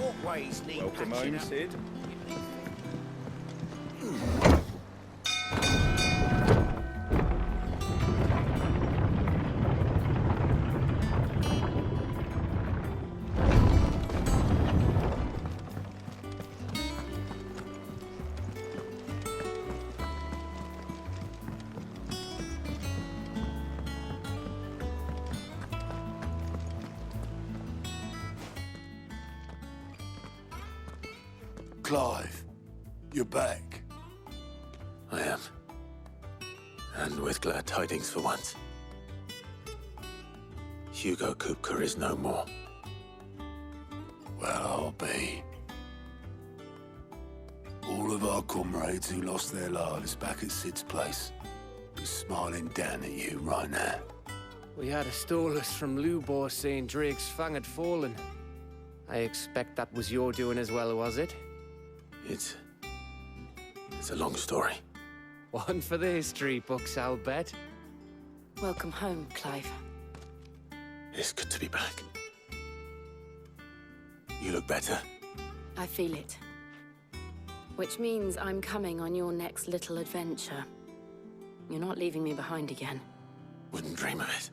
walkways need Welcome patching home, up. Sid. Clive, you're back. I am. And with glad tidings for once. Hugo Kupka is no more. Well, I'll be. All of our comrades who lost their lives back at Sid's place be smiling down at you right now. We had a stolus from Lubor saying Drake's fang had fallen. I expect that was your doing as well, was it? It's a long story. One for the history books, I'll bet. Welcome home, Clive. It's good to be back. You look better. I feel it. Which means I'm coming on your next little adventure. You're not leaving me behind again. Wouldn't dream of it.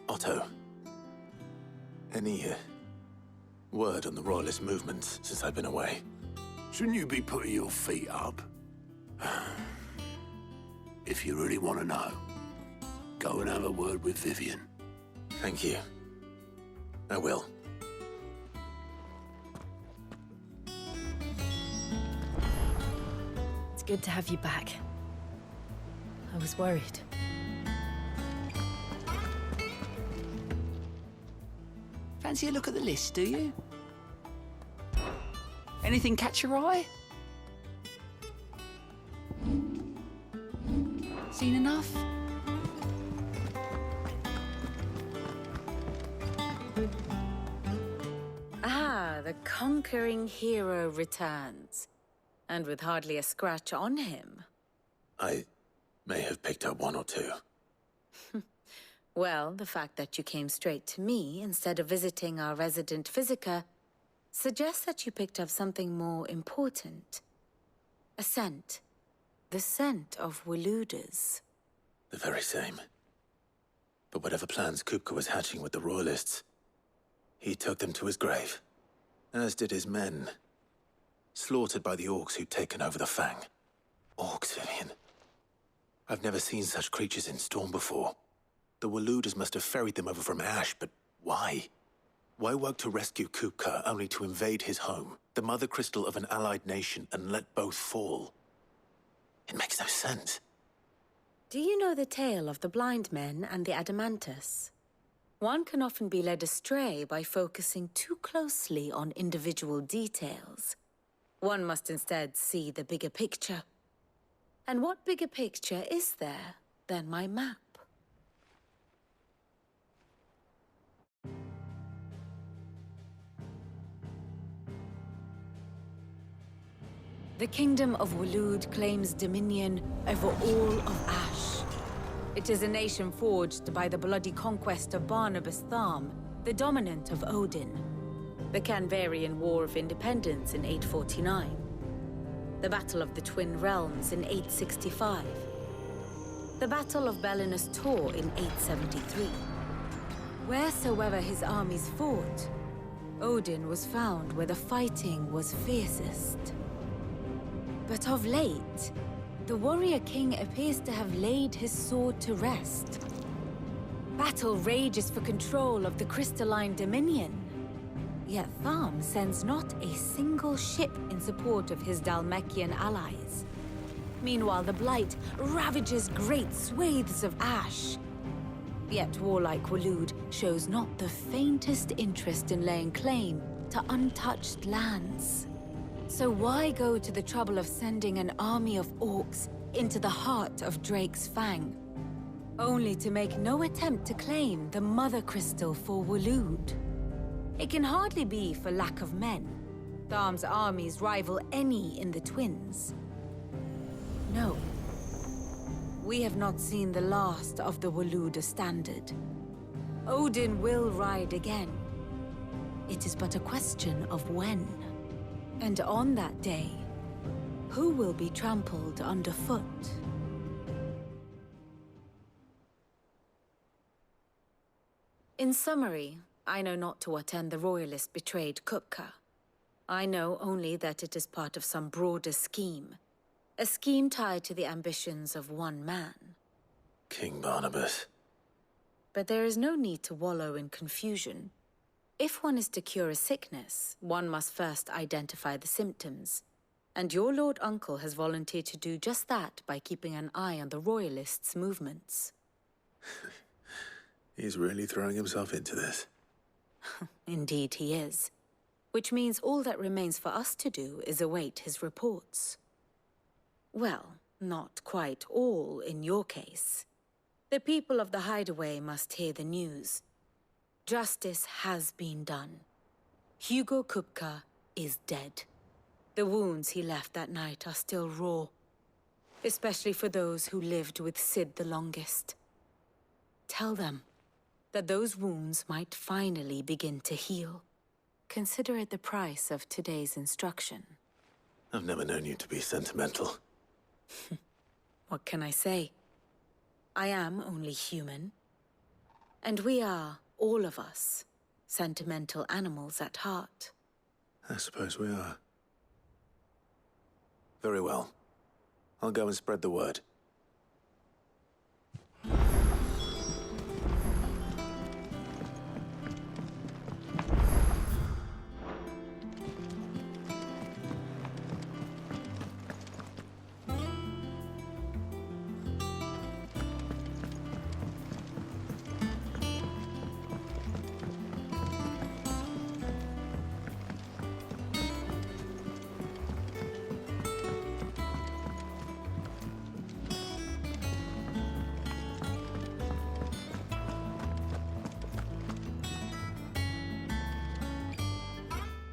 Otto. Any word on the Royalist movements since I've been away? Shouldn't you be putting your feet up? If you really want to know, go and have a word with Vivian. Thank you. I will. It's good to have you back. I was worried. Fancy a look at the list, do you? Anything catch your eye? Seen enough? Ah, the conquering hero returns. And with hardly a scratch on him. I may have picked up one or two. Well, the fact that you came straight to me instead of visiting our resident physiker suggests that you picked up something more important. A scent. The scent of Waludas. The very same. But whatever plans Kupka was hatching with the Royalists, he took them to his grave. As did his men. Slaughtered by the orcs who'd taken over the Fang. Orcs, Vivian. I've never seen such creatures in Storm before. The Waludas must have ferried them over from Ash, but why? Why work to rescue Kupka only to invade his home, the mother crystal of an allied nation, and let both fall? It makes no sense. Do you know the tale of the blind men and the Adamantus? One can often be led astray by focusing too closely on individual details. One must instead see the bigger picture. And what bigger picture is there than my map? The Kingdom of Waloed claims dominion over all of Ash. It is a nation forged by the bloody conquest of Barnabas Tharm, the dominant of Odin. The Canvarian War of Independence in 849. The Battle of the Twin Realms in 865. The Battle of Belinus Tor in 873. Wheresoever his armies fought, Odin was found where the fighting was fiercest. But of late, the warrior king appears to have laid his sword to rest. Battle rages for control of the crystalline dominion. Yet Tharm sends not a single ship in support of his Dhalmekian allies. Meanwhile, the Blight ravages great swathes of Ash. Yet warlike Waloed shows not the faintest interest in laying claim to untouched lands. So why go to the trouble of sending an army of orcs into the heart of Drake's Fang, only to make no attempt to claim the Mother Crystal for Waloed? It can hardly be for lack of men. Tharm's armies rival any in the Twins. No. We have not seen the last of the Waluda standard. Odin will ride again. it is but a question of when. And on that day, who will be trampled underfoot? In summary, I know not to what end the Royalists betrayed Kupka. I know only that it is part of some broader scheme. A scheme tied to the ambitions of one man. King Barnabas. But there is no need to wallow in confusion. If one is to cure a sickness, one must first identify the symptoms. And your Lord Uncle has volunteered to do just that by keeping an eye on the Royalists' movements. He's really throwing himself into this. Indeed he is. Which means all that remains for us to do is await his reports. Well, not quite all in your case. The people of the Hideaway must hear the news. Justice has been done. Hugo Kupka is dead. The wounds he left that night are still raw, especially for those who lived with Sid the longest. Tell them that those wounds might finally begin to heal. Consider it the price of today's instruction. I've never known you to be sentimental. What can I say? I am only human. And we are, all of us, sentimental animals at heart. I suppose we are. Very well. I'll go and spread the word.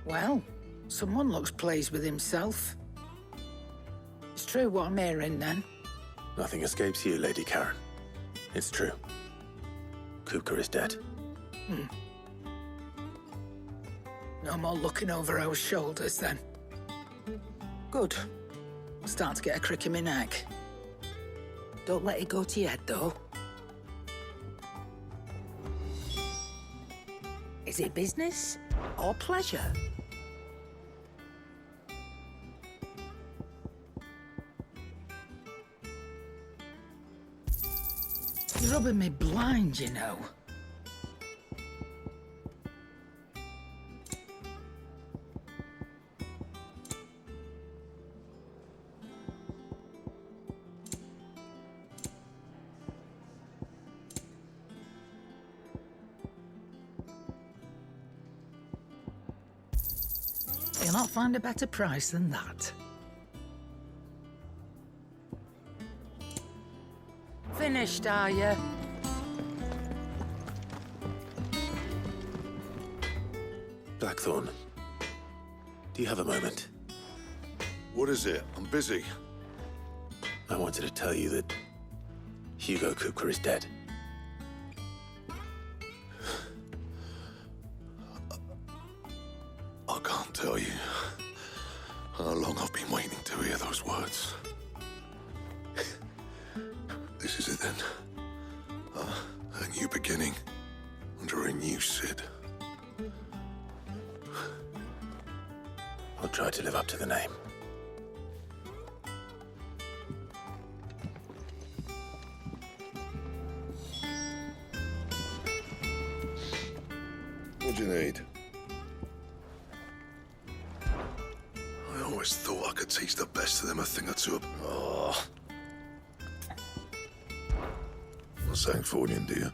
Well, someone looks pleased with himself. It's true what I'm hearing, then. Nothing escapes you, Lady Karen. It's true. Kupka is dead. No more looking over our shoulders, then. Good. I'm starting to get a crick in my neck. Don't let it go to your head, though. Is it business or pleasure? You're rubbing me blind, you know. You'll not find a better price than that. Finished, are you? Blackthorn, do you have a moment? What is it? I'm busy. I wanted to tell you that Hugo Kupka is dead. I can't tell you how long I've been waiting to hear those words. This is it then. A new beginning under a new Sid. I'll try to live up to the name. What do you need? I always thought I could teach the best of them a thing or two. Oh. Not Sancfordian, do you?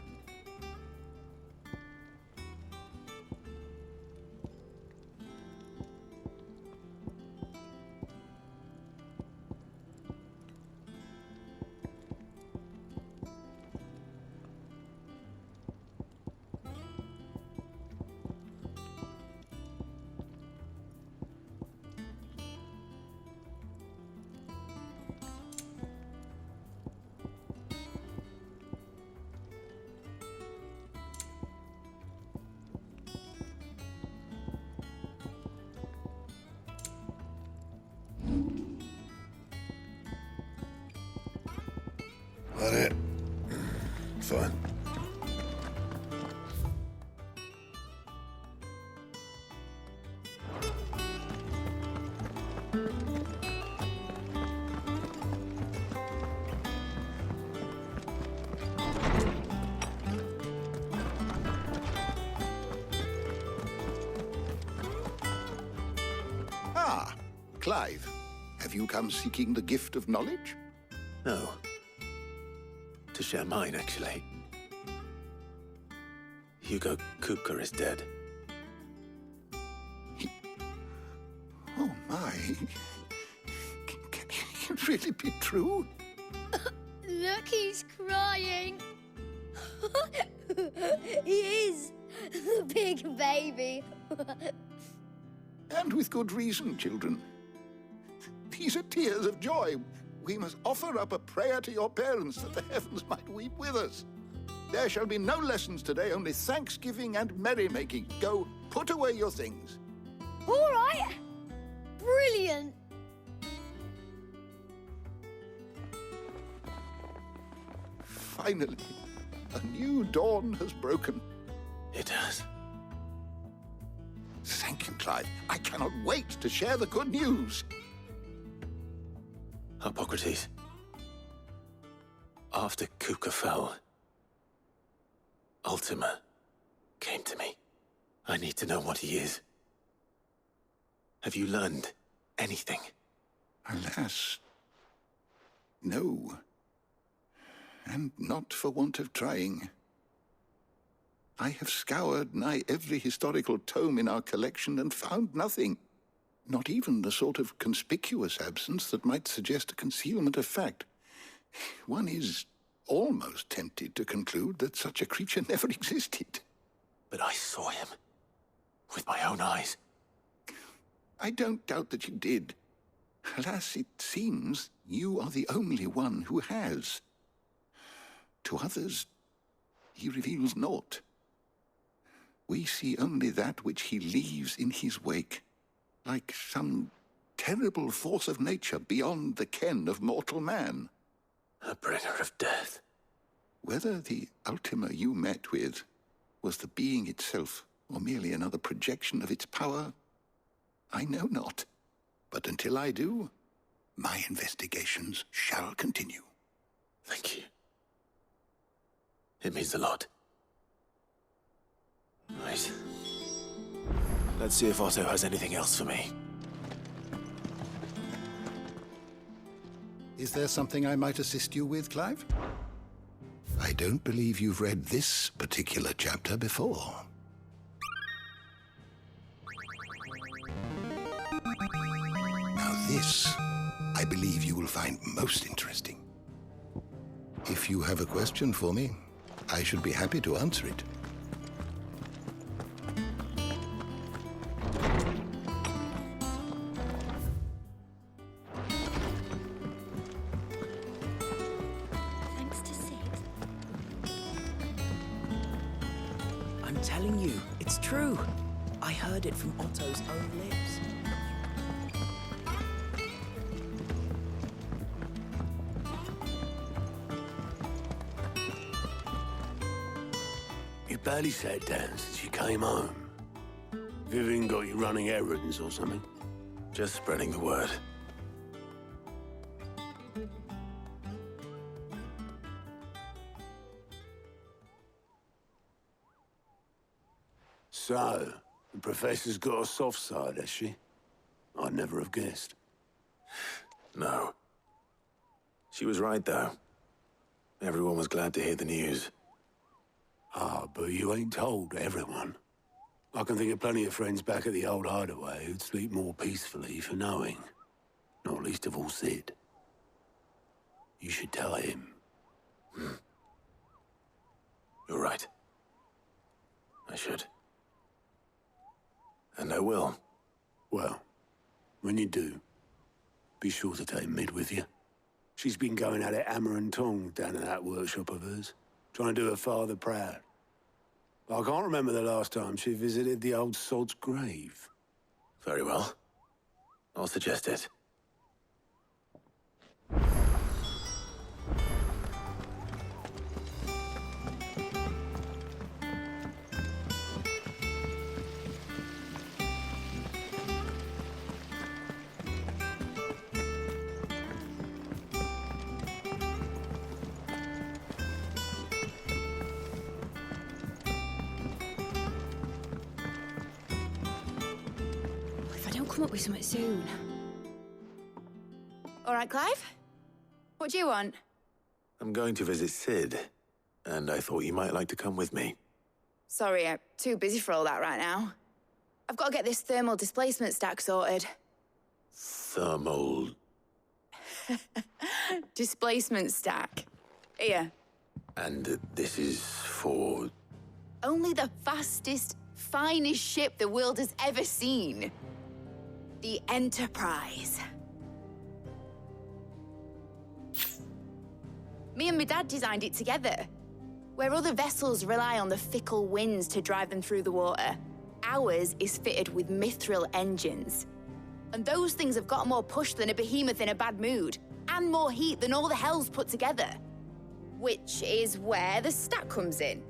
That it? Fine. Ah, Clive. Have you come seeking the gift of knowledge? No. To share mine, actually. Hugo Kupka is dead. Oh, my. Can it really be true? Look, he's crying. He is. Big baby. And with good reason, children. These are tears of joy. We must offer up a prayer to your parents that the heavens might weep with us. There shall be no lessons today, only thanksgiving and merrymaking. Go, put away your things. All right. Brilliant. Finally, a new dawn has broken. It has. Thank you, Clive. I cannot wait to share the good news. Hippocrates. After Kupka fell, Ultima came to me. I need to know what he is. Have you learned anything? Alas, no. And not for want of trying. I have scoured nigh every historical tome in our collection and found nothing. Not even the sort of conspicuous absence that might suggest a concealment of fact. One is almost tempted to conclude that such a creature never existed. But I saw him. With my own eyes. I don't doubt that you did. Alas, it seems you are the only one who has. To others, he reveals naught. We see only that which he leaves in his wake, like some terrible force of nature beyond the ken of mortal man. A bringer of death. Whether the Ultima you met with was the being itself, or merely another projection of its power, I know not. But until I do, my investigations shall continue. Thank you. It means a lot. Right. Let's see if Otto has anything else for me. Is there something I might assist you with, Clive? I don't believe you've read this particular chapter before. Now this, I believe you will find most interesting. If you have a question for me, I should be happy to answer it. Thanks to Sid. I'm telling you, it's true. I heard it from Otto's own lips. You barely sat down since you came home. Vivian got you running errands or something? Just spreading the word. So, the professor's got a soft side, has she? I'd never have guessed. No. She was right, though. Everyone was glad to hear the news. Ah, but you ain't told everyone. I can think of plenty of friends back at the old hideaway who'd sleep more peacefully for knowing. Not least of all Sid. You should tell him. You're right. I should. And I will. Well, when you do, be sure to take Mid with you. She's been going at it hammer and tongs down in that workshop of hers, trying to do her father proud. I can't remember the last time she visited the old sod's grave. Very well. I'll suggest it. come up with something soon. All right, Clive? What do you want? I'm going to visit Sid, and I thought you might like to come with me. Sorry, I'm too busy for all that right now. I've got to get this thermal displacement stack sorted. Thermal... Displacement stack. Here. And this is for... Only the fastest, finest ship the world has ever seen. The Enterprise. Me and my dad designed it together. Where other vessels rely on the fickle winds to drive them through the water, ours is fitted with mithril engines. And those things have got more push than a behemoth in a bad mood, and more heat than all the hells put together. Which is where the stack comes in.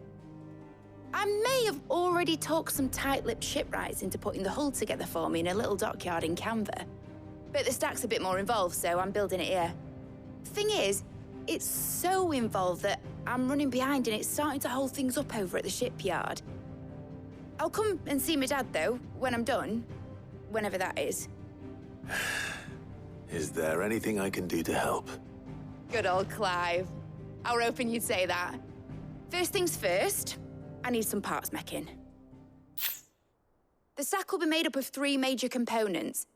I may have already talked some tight-lipped shipwrights into putting the hull together for me in a little dockyard in Canva. But the stack's a bit more involved, so I'm building it here. Thing is, it's so involved that I'm running behind and it's starting to hold things up over at the shipyard. I'll come and see my dad, though, when I'm done. Whenever that is. Is there anything I can do to help? Good old Clive. I were hoping you'd say that. First things first, I need some parts meching. The stack will be made up of 3 major components.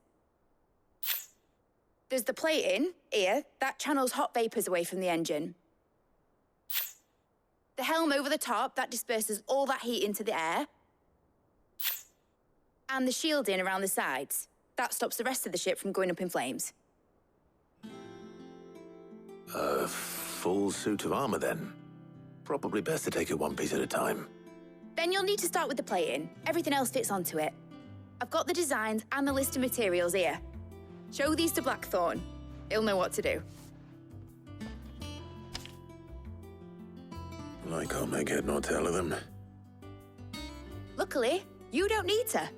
There's the plating, here, that channels hot vapors away from the engine. The helm over the top, that disperses all that heat into the air. And the shielding around the sides. That stops the rest of the ship from going up in flames. A full suit of armor, then? Probably best to take it one piece at a time. Then you'll need to start with the plating. Everything else fits onto it. I've got the designs and the list of materials here. Show these to Blackthorn. He'll know what to do. I can't make head nor tail of them. Luckily, you don't need to.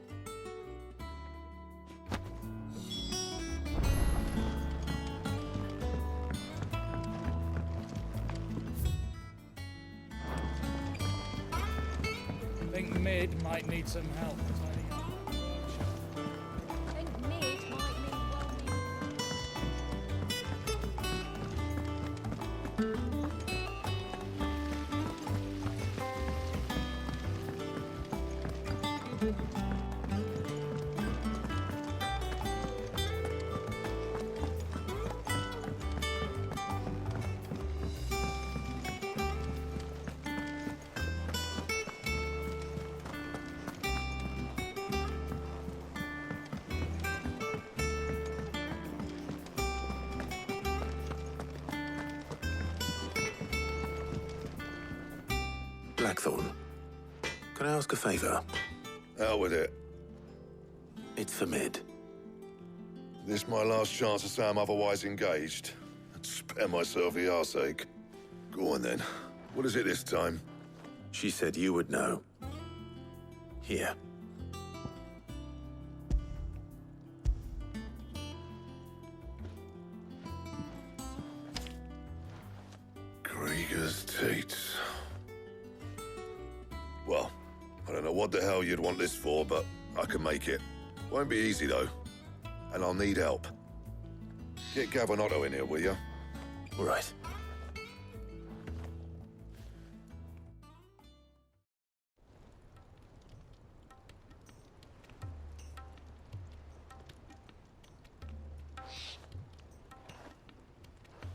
I think Mid might need some help tidying up that workshop. Blackthorn, can I ask a favor? Out with it. It's for Mid. This my last chance to say I'm otherwise engaged. I'd spare myself the arseache. Go on then. What is it this time? She said you would know. Here. Krieger's teats. Well, I don't know what the hell you'd want this for, but I can make it. Won't be easy, though. And I'll need help. Get Gavin in here, will you? All right.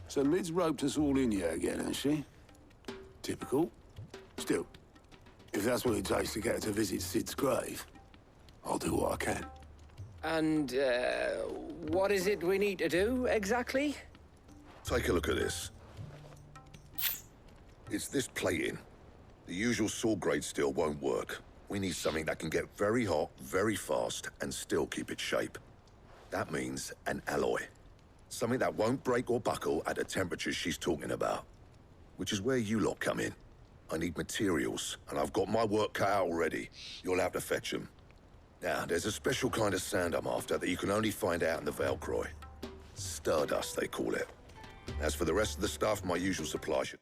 So Mid's roped us all in here again, has she? Typical. Still, if that's what it takes to get her to visit Sid's grave, I'll do what I can. And, what is it we need to do, exactly? Take a look at this. It's this plating. The usual sword-grade steel won't work. We need something that can get very hot, very fast, and still keep its shape. That means an alloy. Something that won't break or buckle at the temperatures she's talking about. Which is where you lot come in. I need materials, and I've got my work cut out already. You'll have to fetch them. Now, there's a special kind of sand I'm after that you can only find out in the Valcroy. Stardust, they call it. As for the rest of the stuff, my usual supply should...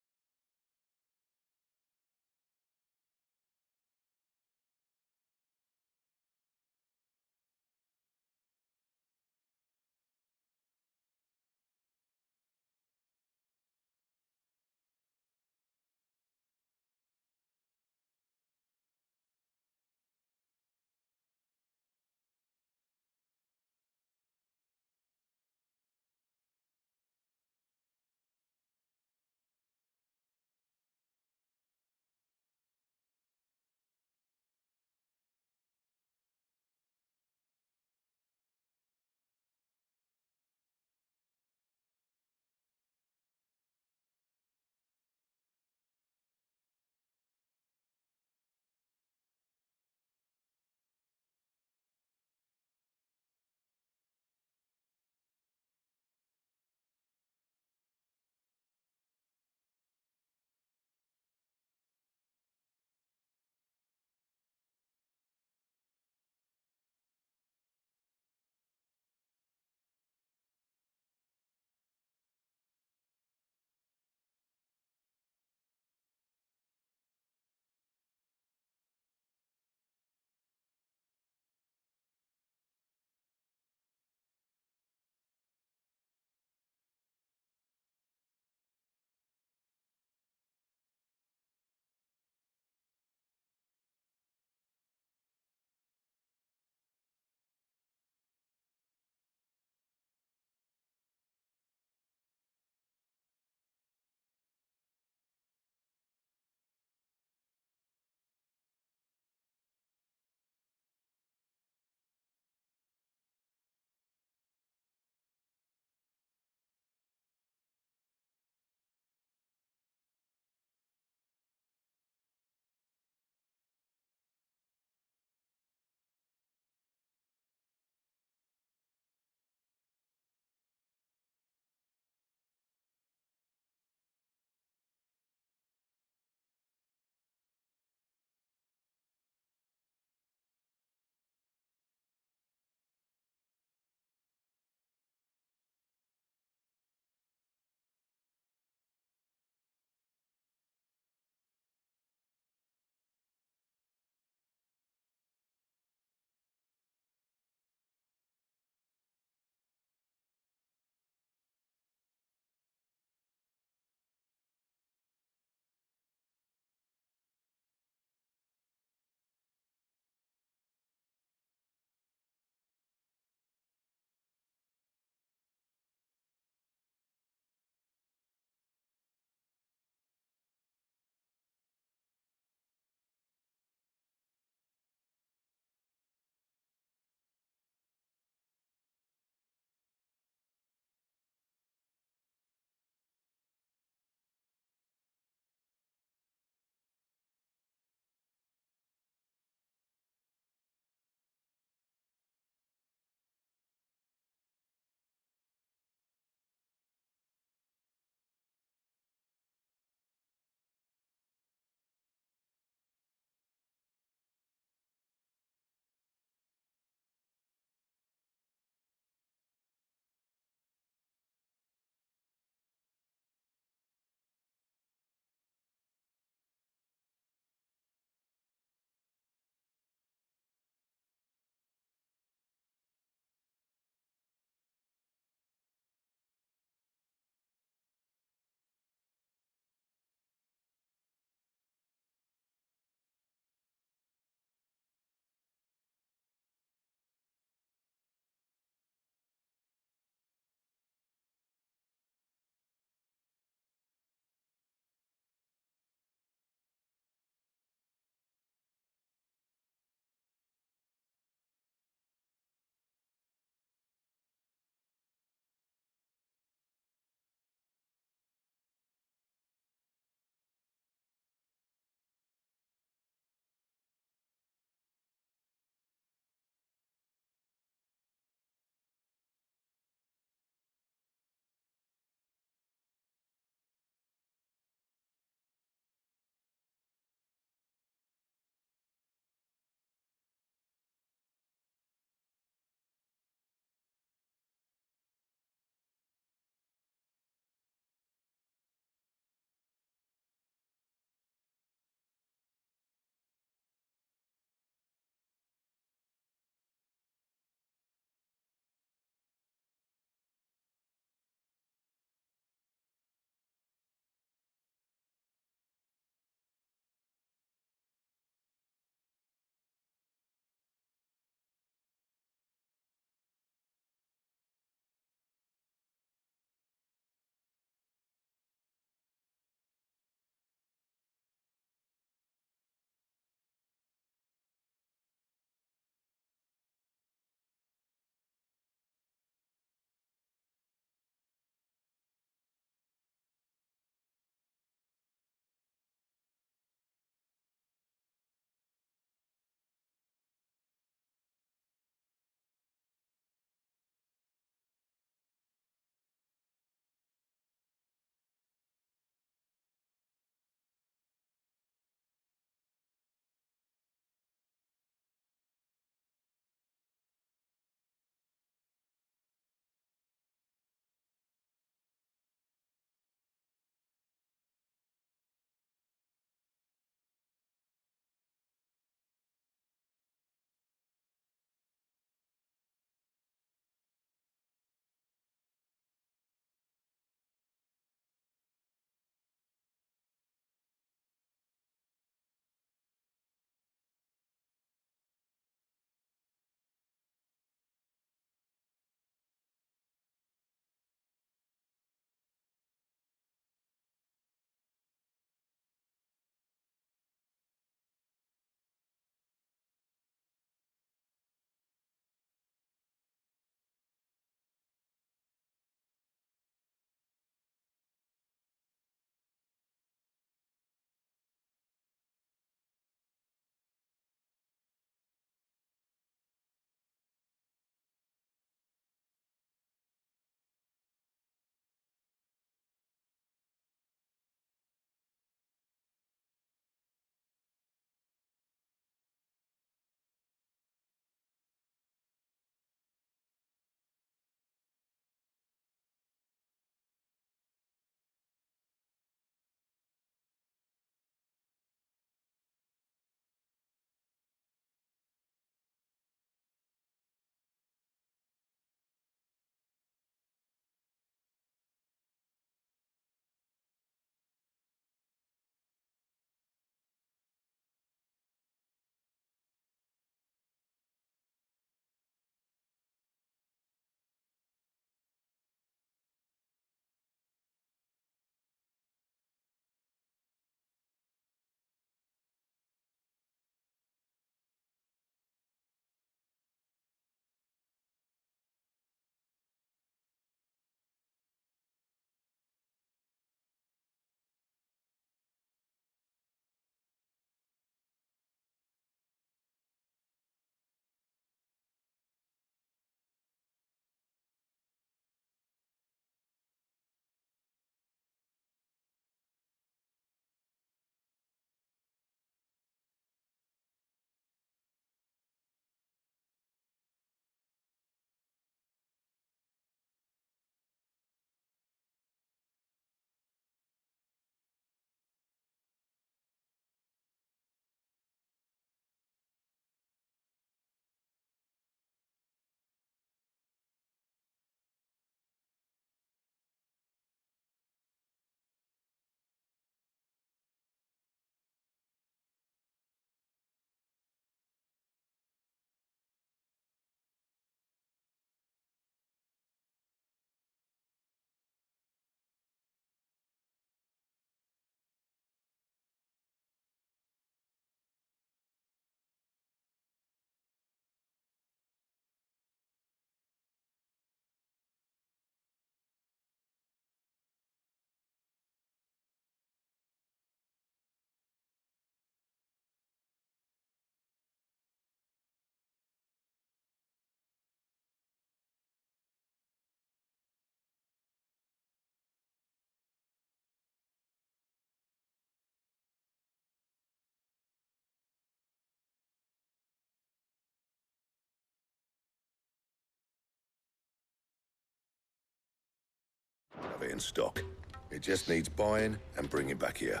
have it in stock. It just needs buying and bringing back here.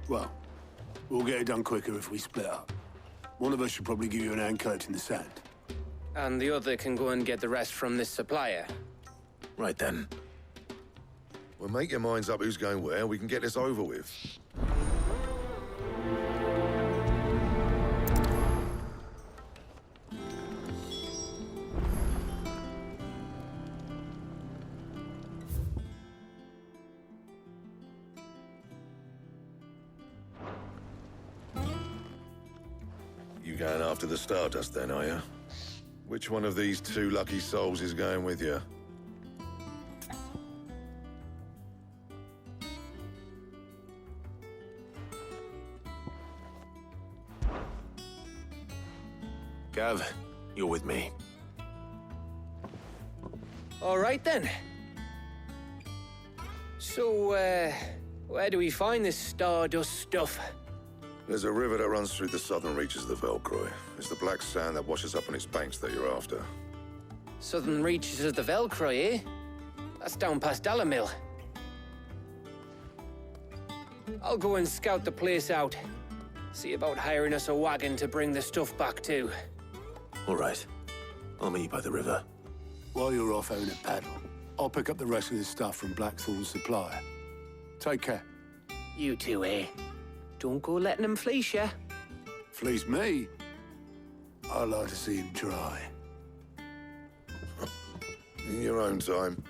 Well, we'll get it done quicker if we split up. One of us should probably give you an hand collecting the sand. And the other can go and get the rest from this supplier. Right then. Well, make your minds up who's going where, we can get this over with. You going after the Stardust then, are you? Which one of these two lucky souls is going with you? Gav, you're with me. All right, then. So, where do we find this Stardust stuff? There's a river that runs through the southern reaches of the Velcroy. It's the black sand that washes up on its banks that you're after. Southern reaches of the Velcroy, eh? That's down past Dalamil. I'll go and scout the place out. See about hiring us a wagon to bring the stuff back to. All right. I'll meet you by the river. While you're off having a paddle, I'll pick up the rest of the stuff from Blackthorn's supplier. Take care. You two, eh? Don't go letting him fleece ya. Fleece me? I'd like to see him try. In your own time.